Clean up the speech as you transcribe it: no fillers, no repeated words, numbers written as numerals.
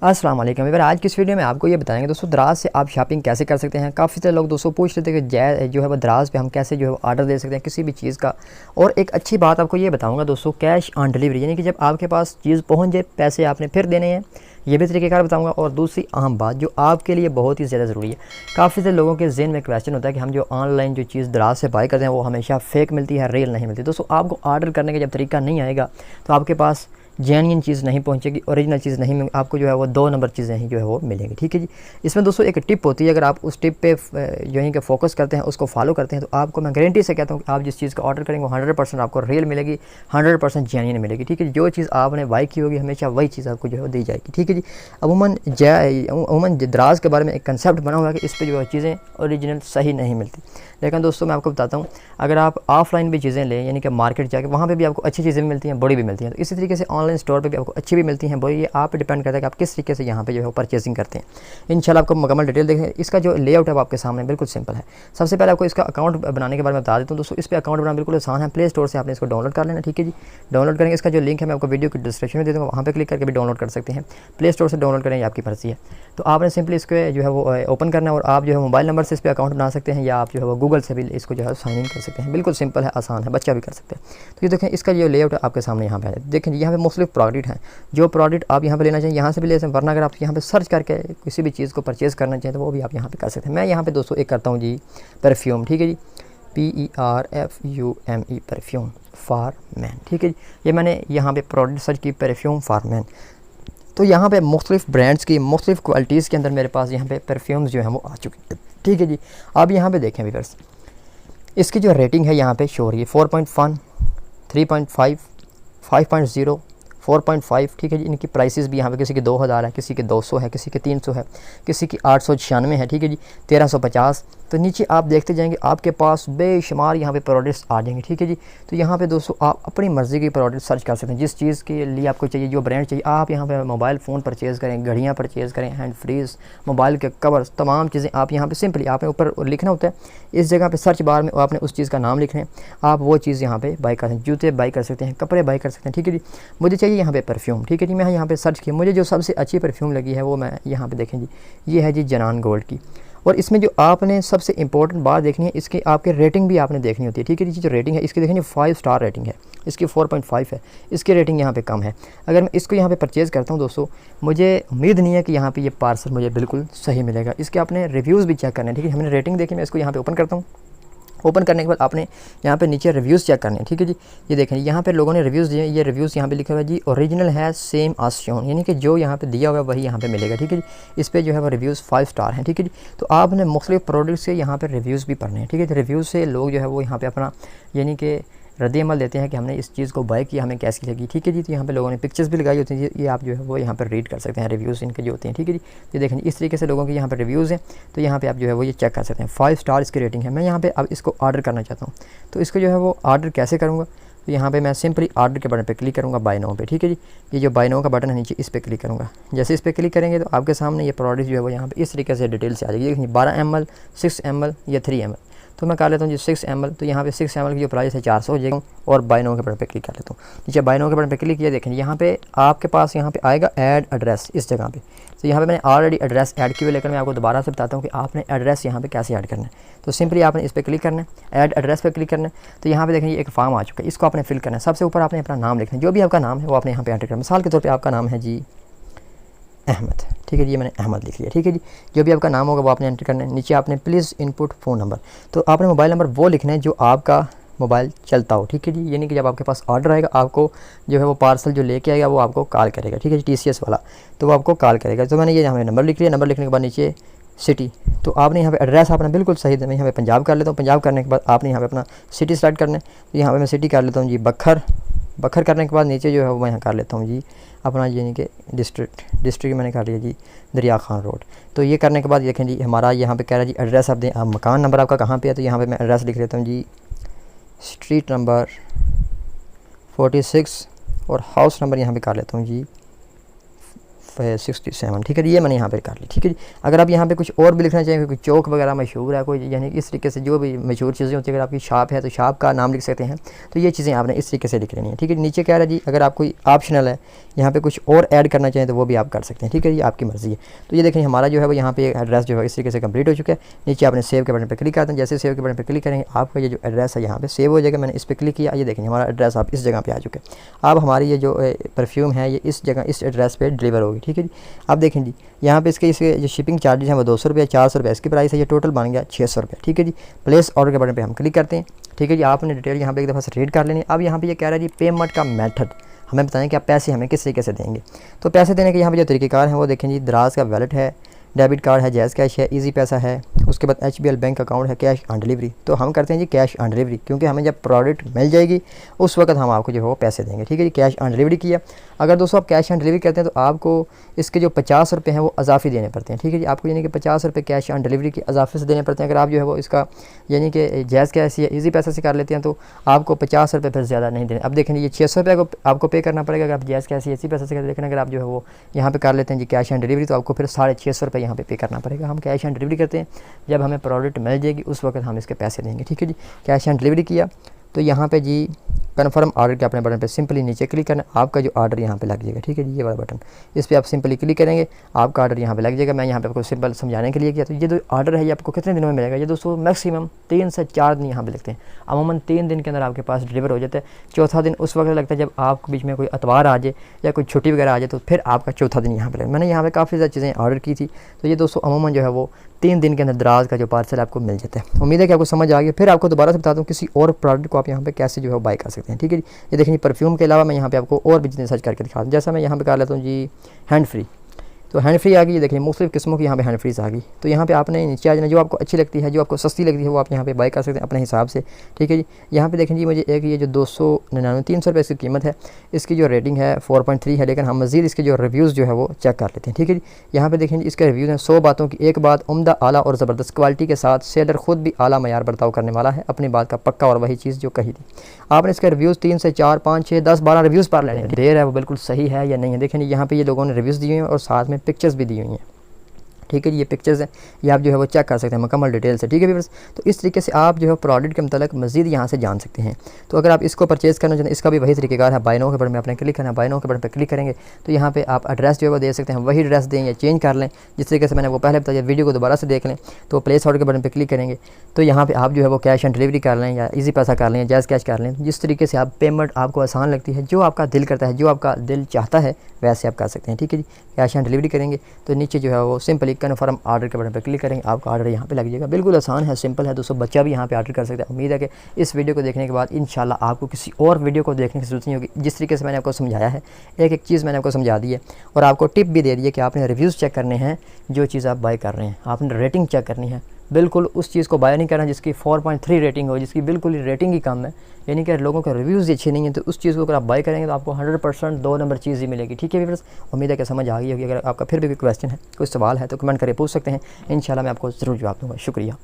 अस्सलाम वालेकुम। अगर आज की इस वीडियो में आपको ये बताएंगे दोस्तों दराज से आप शॉपिंग कैसे कर सकते हैं। काफ़ी सारे लोग दोस्तों पूछ रहे थे कि जो है वो दराज पे हम कैसे जो है वो ऑर्डर दे सकते हैं किसी भी चीज़ का। और एक अच्छी बात आपको ये बताऊंगा दोस्तों, कैश ऑन डिलीवरी, यानी कि जब आपके पास चीज़ पहुंच जाए पैसे आपने फिर देने हैं, ये भी तरीक़ेकार बताऊंगा। और दूसरी अहम बात जो आपके लिए बहुत ही ज़्यादा ज़रूरी है, काफ़ी सारे लोगों के ज़हन में क्वेश्चन होता है कि हम जो ऑनलाइन जो चीज़ दराज से बाय करते हैं वो हमेशा फ़ेक मिलती है, रियल नहीं मिलती। दोस्तों आपको ऑर्डर करने का जब तरीका नहीं आएगा तो आपके पास जेन्युइन चीज़ नहीं पहुंचेगी, ओरिजिनल चीज़ नहीं मिलेगी, आपको जो है वो 2 नंबर चीज़ें ही जो है वो मिलेंगी। ठीक है जी। इसमें दोस्तों एक टिप होती है, अगर आप उस टिप पे जो है कि फोकस करते हैं, उसको फॉलो करते हैं, तो आपको मैं गारंटी से कहता हूँ कि आप जिस चीज़ का ऑर्डर करेंगे वो 100% आपको रियल मिलेगी, 100% जेन्युइन मिलेगी। ठीक है, जो चीज़ आपने बाई की होगी हमेशा वही चीज़ आपको जो है दी जाएगी। ठीक है जी। अमूमन दराज के बारे में एक कंसेप्ट बना हुआ है कि इस पर जो है चीज़ें ओरिजिनल सही नहीं मिलती। लेकिन दोस्तों मैं आपको बताता हूँ, अगर आप ऑफलाइन भी चीज़ें लें, यानी कि मार्केट जाके वहाँ पे भी आपको अच्छी चीज़ें भी मिलती हैं, बड़ी भी मिलती हैं, तो इसी तरीके से ऑनलाइन स्टोर पे भी आपको अच्छी भी मिलती हैं, बड़ी। ये आप पे डिपेंड करता है कि आप किस तरीके से यहाँ पे जो है परचेजिंग करते हैं। इंशाल्लाह आपको मुकम्मल डिटेल देखें। इसका जो लेआउट है वो आपके सामने बिल्कुल सिंपल है। सबसे पहले आपको इसका अकाउंट बनाने के बारे में बता देता हूँ दोस्तों। इस पर अकाउंट बनाना बिल्कुल आसान है, प्ले स्टोर से आपने इसको डाउनलोड कर लेना। ठीक है जी। डाउनलोड करेंगे, इसका जो लिंक है मैं आपको वीडियो की डिस्क्रिप्शन में दे दूँगा, वहाँ पर क्लिक करके भी डाउनलोड कर सकते हैं। प्ले स्टोर से डाउनलोड करें, आपकी मर्जी है। तो आपने सिंपली इसको जो है वो ओपन करना है, और आप जो है मोबाइल नंबर से इस पर अकाउंट बना सकते हैं, या आप जो है वो गूगल से भी इसको जो है साइन इन कर सकते हैं। बिल्कुल सिंपल है, आसान है, बच्चा भी कर सकते हैं। तो ये देखें, इसका जो लेआउट है आपके सामने यहाँ पे है। देखें यहाँ पे मुख्तलिफ प्रोडक्ट हैं, जो प्रोडक्ट आप यहाँ पे लेना चाहिए यहाँ से भी ले सकते हैं, वरना अगर आप यहाँ पे सर्च करके किसी भी चीज़ को परचेज़ करना चाहें तो वो भी आप यहाँ पे कर सकते हैं। मैं यहाँ पे दोस्तों एक करता हूँ जी परफ्यूम। ठीक है जी, PERFUME, परफ्यूम फॉर मैन। ठीक है जी। ये मैंने यहाँ पे प्रोडक्ट सर्च की, परफ्यूम फॉर मैन। तो यहाँ पे मुख्तलिफ ब्रांड्स की मुख्तलिफ क्वालिटीज़ के अंदर मेरे पास यहाँ पे परफ्यूम्स जो हैं वो आ चुके हैं। ठीक है जी। अब यहाँ पे देखें व्यूअर्स, इसकी जो रेटिंग है यहाँ पे शो हो रही है 4.1, 3.5, 5.0, 4.5। ठीक है जी। इनकी प्राइसेस भी यहाँ पे किसी की 2000 है, किसी के 200 है, किसी के 300 है, किसी की 896 है। ठीक है जी। 1350। तो नीचे आप देखते जाएंगे आपके पास बेशुमार यहाँ पे प्रोडक्ट्स आ जाएंगे। ठीक है जी। तो यहाँ पे दोस्तों आप अपनी मर्ज़ी की प्रोडक्ट सर्च कर सकते हैं, जिस चीज़ के लिए आपको चाहिए, जो ब्रांड चाहिए। आप यहाँ पे मोबाइल फ़ोन परचेज़ करें, घड़ियाँ परचेज़ करें, हैंड फ्रीज़, मोबाइल के कवर्स, तमाम चीज़ें आप यहाँ पे सिंपली आपने ऊपर लिखना होता है, इस जगह पे सर्च बार में आपने उस चीज़ का नाम लिखना है, आप वो चीज़ यहाँ पे बाई कर सकते हैं। जूते बाई कर सकते हैं, कपड़े बाई कर सकते हैं। ठीक है जी। मुझे चाहिए यहाँ पे परफ्यूम। ठीक है जी। मैं यहाँ पे सर्च किया, मुझे जो सबसे अच्छी परफ्यूम लगी है वो मैं यहाँ पे देखें जी, ये है जी जनान गोल्ड की। और इसमें जो आपने सबसे इंपॉर्टेंट बात देखनी है, इसकी आपके रेटिंग भी आपने देखनी होती है। ठीक है जी। जो रेटिंग है इसकी देखेंगे 5 स्टार रेटिंग है, इसकी 4.5 है, इसकी रेटिंग यहाँ पे कम है। अगर मैं इसको यहाँ पे परचेज़ करता हूँ दोस्तों, मुझे उम्मीद नहीं है कि यहाँ पे ये पार्सल मुझे बिल्कुल सही मिलेगा। इसके आपने रिव्यूज़ भी चेक करने हैं। ठीक है, हमने रेटिंग देखी, मैं इसको यहाँ पे ओपन करता हूँ। ओपन करने के बाद आपने यहाँ पे नीचे रिव्यूज़ चेक करने हैं। ठीक है जी। ये देखें, यहाँ पे लोगों ने रिव्यूज़ दिए, ये रिव्यूज़ यहाँ पे लिखा हुआ है जी ओरिजिनल है, सेम आज शोन, यानी कि जो यहाँ पे दिया हुआ है वही यहाँ पे मिलेगा। ठीक है जी। इस पे जो है वो रिव्यूज़ 5 स्टार हैं। ठीक है जी। तो आपने मुख्तलिफ प्रोडक्ट्स के यहाँ पे रिव्यूज़ भी पढ़ने हैं। ठीक है। तो रिव्यूज़ से लोग जो है वो यहाँ पे अपना यानी कि रद्द अमल देते हैं कि हमने इस चीज़ को बाय किया, हमें कैसी लगी। ठीक है जी। तो यहाँ पे लोगों ने पिक्चर्स भी लगाई होती हैं, ये आप जो है वो यहाँ पर रीड कर सकते हैं, रिव्यूज़ इनके जो होते हैं। ठीक है जी। ये देखें, इस तरीके से लोगों के यहाँ पर रिव्यूज़ हैं, तो यहाँ पे आप जो है वो ये चेक कर सकते हैं। 5 स्टार इसकी रेटिंग है। मैं यहाँ पे अब इसको ऑर्डर करना चाहता हूँ, तो इसको जो है वो ऑर्डर कैसे करूँगा, तो यहाँ पे मैं सिंपली ऑर्डर के बटन पे क्लिक करूँगा, बाय नाउ पे। ठीक है जी। ये जो बाय नाउ का बटन है नीचे, इस पर क्लिक करूँगा। जैसे इस पर क्लिक करेंगे तो आपके सामने ये प्रोडक्ट जो है वो यहाँ पे इस तरीके से डिटेल से आ जाएगी। 12 ml, 6 ml या 3 ml। तो मैं कर लेता हूँ जी 6 ml। तो यहाँ पे 6 ml की जो प्राइस है 400 हो जाएगा, और बाय नाउ के बटन पे क्लिक कर लेता हूँ। नीचे बाय नाउ के बटन पे क्लिक किया, देखें यहाँ पे आपके पास यहाँ पे आएगा ऐड एड्रेस इस जगह पे। तो यहाँ पे मैंने ऑलरेडी एड्रेस ऐड किए हुए, लेकर मैं आपको दोबारा से बताता हूँ कि आपने एड्रेस यहाँ पे कैसे ऐड करना है। तो सिंपली आपने इस पर क्लिक करना है, ऐड एड्रेस पे क्लिक करना है। तो यहाँ पे देखें एक फॉर्म आ चुका है, इसको आपने फिल करना है। सबसे ऊपर आपने अपना नाम लिखना है, जो भी आपका नाम है वो आपने यहाँ पे एंटर करना है। मिसाल के तौर पर आपका नाम है जी अहमद। ठीक है जी, मैंने अहमद लिख लिया। ठीक है जी। जो भी आपका नाम होगा वो आपने एंटर करना है। नीचे आपने प्लीज़ इनपुट फ़ोन नंबर, तो आपने मोबाइल नंबर वो लिखना है जो आपका मोबाइल चलता हो। ठीक है जी। यानी कि जब आपके पास ऑर्डर आएगा, आपको जो है वो पार्सल जो लेके आएगा वो आपको कॉल करेगा। ठीक है जी। TCS वाला, तो वो आपको कॉल करेगा। तो मैंने ये यहाँ पे नंबर लिख लिया। नंबर लिखने के बाद नीचे सिटी, तो आपने यहाँ पे एड्रेस आपने बिल्कुल सही मैं यहाँ पे पंजाब कर लेता हूँ। पंजाब करने के बाद आपने यहाँ पे अपना सिटी सेलेक्ट करना है। तो यहाँ पे मैं सिटी कर लेता हूँ जी बखर। बखर करने के बाद नीचे जो है वो मैं यहाँ कर लेता हूँ जी अपना यानी कि डिस्ट्रिक्ट मैंने कर लिया जी दरिया खान रोड। तो ये करने के बाद देखें जी हमारा यहाँ पे कह रहा है जी एड्रेस आप दें, आप मकान नंबर आपका कहाँ पे है। तो यहाँ पे मैं एड्रेस लिख लेता हूँ जी स्ट्रीट नंबर 46, और हाउस नंबर यहाँ पे कर लेता हूँ जी 67, ठीक है। ये मैंने यहाँ पर कर ली, ठीक है जी। अगर आप यहाँ पे कुछ और भी लिखना चाहेंगे, कोई चौक वगैरह मशहूर है कोई, यानी इस तरीके से जो भी मशहूर चीज़ें होती है, अगर आपकी शॉप है तो शॉप का नाम लिख सकते हैं। तो ये चीज़ें आपने इस तरीके से लिख लेनी है, ठीक है। नीचे क्या रहा जी, अगर आप कोई ऑप्शनल है यहाँ पे कुछ और ऐड करना चाहें तो वो भी आप कर सकते हैं, ठीक है। ये आपकी मर्ज़ी है। तो ये देखें हमारा जो है वो यहाँ पे एड्रेस जो है इस तरीके से कंप्लीट हो चुका है। नीचे आपने सेव के बटन पर क्लिक करते हैं, जैसे सेव के बटन पर क्लिक करेंगे आपका ये जो एड्रेस है यहाँ पे सेव हो जाएगा। मैंने इस पर क्लिक किया, ये देखें हमारा एड्रेस आप इस जगह पे आ चुका है। अब हमारी ये जो परफ्यूम है ये इस जगह इस एड्रेस पे डिलीवर होगी, ठीक है जी। अब देखें जी यहाँ पे इसके जो शिपिंग चार्जेस हैं वो 200 रुपये, 400 रुपये इसकी प्राइस है, ये टोटल बन गया 600 रुपये, ठीक है जी। प्लेस ऑर्डर के बटन पे हम क्लिक करते हैं, ठीक है जी। आपने डिटेल यहाँ पे एक दफ़ा से रीड कर लेनी है। अब यहाँ पे ये कह रहा है जी पेमेंट का मेथड हमें बताएं कि आप पैसे हमें किस तरीके से देंगे। तो पैसे देने के यहाँ पे जो तरीक़ेकार हैं वो देखें जी, दराज का वैलेट है, डेबिट कार्ड है, जैज़ कैश है, इजी पैसा है, उसके बाद HBL बैंक अकाउंट है, कैश ऑन डिलीवरी। तो हम करते हैं जी कैश ऑन डिलीवरी, क्योंकि हमें जब प्रोडक्ट मिल जाएगी उस वक्त हम आपको जो है वो पैसे देंगे, ठीक है जी। कैश ऑन डिलीवरी किया। अगर दोस्तों आप कैश ऑन डिलीवरी करते हैं तो आपको इसके जो 50 रुपये हैं वो अजाफी देने पड़ते हैं, ठीक है जी। आपको यानी कि 50 रुपये कैश ऑन डिलीवरी के अजाफे से देने पड़ते हैं। अगर आप जो है वो इसका यानी कि जैज़ कैश या इजी पैसा से कर लेते हैं तो आपको 50 रुपये फिर ज़्यादा नहीं देने। अब देखें ये 600 रुपये को आपको पे करना पड़ेगा अगर आप जैज़ कैश या इसी पैसा से कर। लेकिन अगर आप जो है वो यहाँ पे कर लेते हैं जी कैश ऑन डिलीवरी तो आपको फिर 650 रुपये यहाँ पे करना पड़ेगा। हम कैश ऑन डिलीवरी करते हैं, जब हमें प्रोडक्ट मिल जाएगी उस वक्त हम इसके पैसे देंगे, ठीक है जी। कैश ऑन डिलीवरी किया तो यहाँ पे जी कन्फर्म ऑर्डर के अपने बटन पे सिंपली नीचे क्लिक करना, आपका जो ऑर्डर यहाँ पे लग जाएगा, ठीक है जी। ये वाला बटन इस पर आप सिंपली क्लिक करेंगे, आपका ऑर्डर यहाँ पे लग जाएगा। मैं यहाँ पे आपको सिंपल समझाने के लिए किया। तो ये जो ऑर्डर है ये आपको कितने दिनों में मिलेगा, ये दोस्तों मैक्सिमम 3 से 4 दिन यहाँ पे लगते हैं। अमूमन 3 दिन के अंदर आपके पास डिलीवर हो जाता है। चौथा दिन उस वक्त लगता है जब आपको बीच में कोई अतवार आ जाए या कोई छुट्टी वगैरह आ जाए, तो फिर आपका चौथा दिन यहाँ पे लगेगा। मैंने यहाँ पे काफ़ी ज़्यादा चीज़ें ऑर्डर की थी, तो ये दोस्तों अमूमन जो है वो 3 दिन के अंदर दराज का जो पार्सल आपको मिल जाता है। उम्मीद है कि आपको समझ आ गया। फिर आपको दोबारा से बता दूँ किसी और प्रोडक्ट को आप यहाँ पे कैसे जो है बाय कर सकते हैं, ठीक है जी। ये देखिए परफ्यूम के अलावा मैं यहाँ पे आपको और भी चीज़ें सर्च करके दिखा दूँ। जैसा मैं यहाँ पे कर लेता हूँ जी हैंड फ्री, तो हैंड फ्री आ गई। ये देखिए मुख्तलिफ किस्मों की यहाँ पे हैंड फ्रीज आ गई। तो यहाँ पे आपने नीचे आ जाना, जो आपको अच्छी लगती है, जो आपको सस्ती लगती है वो आप यहाँ पे बाय कर सकते हैं अपने हिसाब से, ठीक है जी। यहाँ पे देखें जी मुझे एक ये जो 299 300 रुपये इसकी कीमत है, इसकी जो रेटिंग है 4.3 है। लेकिन हम मज़ीद इसके जो रिव्यूज़ जो है वो चेक कर लेते हैं, ठीक है जी। यहाँ पे देखें जी इसके रिव्यूज़ हैं 100 बातों की एक बात, उम्दा आला और ज़बरदस्त क्वालिटी के साथ, सेलर ख़ुद भी आला मयार बर्ताव करने वाला है, अपनी बात का पक्का और वही चीज़ जो कही थी। आपने इसके रिव्यूज़ 3 से 4 5 6 10 12 रिव्यूज़ पढ़ लेने हैं, देर है वो बिल्कुल सही है या नहीं है। देखें यहाँ पे ये लोगों ने रिव्यूज़ दिए हुए हैं और साथ में पिक्चर्स भी दी हुई हैं, ठीक है जी। ये पिक्चर्स हैं, ये आप जो है वो चेक कर सकते हैं मुकम्मल डिटेल से, ठीक है व्यूअर्स। तो इस तरीके से आप जो है प्रोडक्ट के मतलब मज़ीद यहाँ से जान सकते हैं। तो अगर आप इसको परचेज़ करना चाहते हैं, इसका भी वही तरीकेकार है। बाय नाउ के बटन में आपने क्लिक करना है, बाय नाउ के बटन पर क्लिक करेंगे तो यहाँ पे आप एड्रेस जो है वो दे सकते हैं, वही एड्रेस दें या चेंज कर लें, जिस तरीके से मैंने वो पहले बताया। वीडियो को दोबारा से देख लें तो प्लेस ऑर्डर के बटन पर क्लिक करेंगे तो यहाँ पर आप जो है वो कैश ऑन डिलीवरी कर लें या ईजी पैसा कर लें या जैज़ कैश कर लें। जिस तरीके से आप पेमेंट आपको आसान लगती है, जो आपका दिल करता है, जो आपका दिल चाहता है वैसे आप कर सकते हैं, ठीक है जी। कैश ऑन डिलीवरी करेंगे तो नीचे जो है वो सिंपली कन्फर्म ऑर्डर के बटन पर क्लिक करेंगे, आपका ऑर्डर यहाँ पे लग जाएगा। बिल्कुल आसान है, सिंपल है दोस्तों, बच्चा भी यहाँ पे ऑर्डर कर सकता है। उम्मीद है कि इस वीडियो को देखने के बाद इंशाल्लाह आपको किसी और वीडियो को देखने की ज़रूरत नहीं होगी। जिस तरीके से मैंने आपको समझाया है, एक एक चीज़ मैंने आपको समझा दी है और आपको टिप भी दे दी है कि आपने रिव्यूज़ चेक करने हैं, जो चीज़ आप बाय कर रहे हैं आपने रेटिंग चेक करनी है। बिल्कुल उस चीज़ को बाय नहीं करना जिसकी 4.3 रेटिंग हो, जिसकी बिल्कुल ही रेटिंग ही कम है, यानी कि लोगों के रिव्यूज़ अच्छे नहीं हैं। तो उस चीज़ को अगर आप बाय करेंगे तो आपको 100% 2 नंबर चीज़ ही मिलेगी, ठीक है व्यूअर्स। उम्मीद है कि समझ आ गई होगी। अगर आपका फिर भी कोई क्वेश्चन है, कोई सवाल है तो कमेंट करके पूछ सकते हैं, इंशाल्लाह मैं आपको ज़रूर जवाब दूँगा। शुक्रिया।